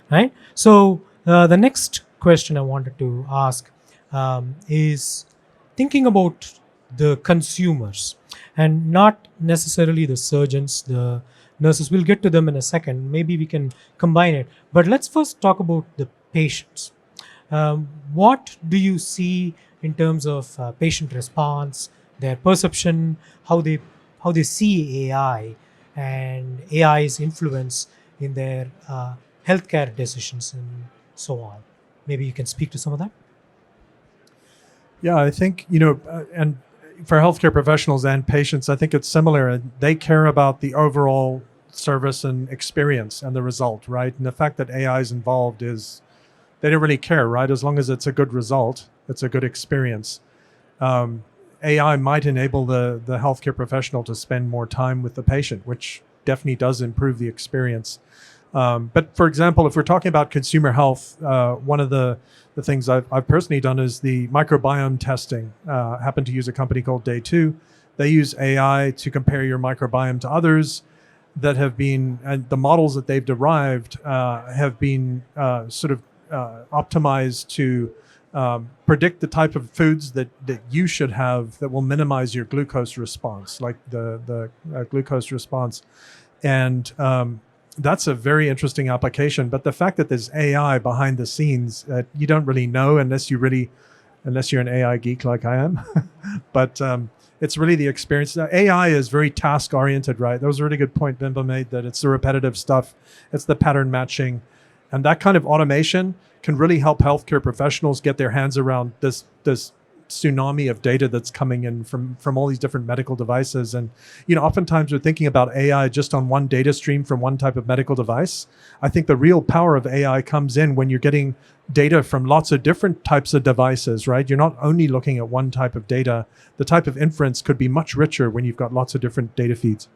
right? So the next question I wanted to ask is thinking about the consumers and not necessarily the surgeons, the nurses. We'll get to them in a second. Maybe we can combine it. But let's first talk about the patients. What do you see in terms of patient response, their perception, how they how they see AI and AI's influence in their healthcare decisions and so on? Maybe you can speak to some of that. Yeah, I think, and for healthcare professionals and patients, I think it's similar. They care about the overall service and experience and the result, right? And the fact that AI is involved is they don't really care, right? As long as it's a good result, it's a good experience. AI might enable the healthcare professional to spend more time with the patient, which definitely does improve the experience. But for example, if we're talking about consumer health, one of the things I've personally done is the microbiome testing. Happen to use a company called Day2. They use AI to compare your microbiome to others that have been, and the models that they've derived have been sort of optimized to predict the type of foods that you should have that will minimize your glucose response, like the glucose response. And that's a very interesting application. But the fact that there's AI behind the scenes, you don't really know unless you're an AI geek like I am. But it's really the experience. AI is very task oriented, right? That was a really good point Bimba made, that it's the repetitive stuff, it's the pattern matching, and that kind of automation can really help healthcare professionals get their hands around this tsunami of data that's coming in from all these different medical devices. And oftentimes we're thinking about AI just on one data stream from one type of medical device. I think the real power of AI comes in when you're getting data from lots of different types of devices, right? You're not only looking at one type of data. The type of inference could be much richer when you've got lots of different data feeds.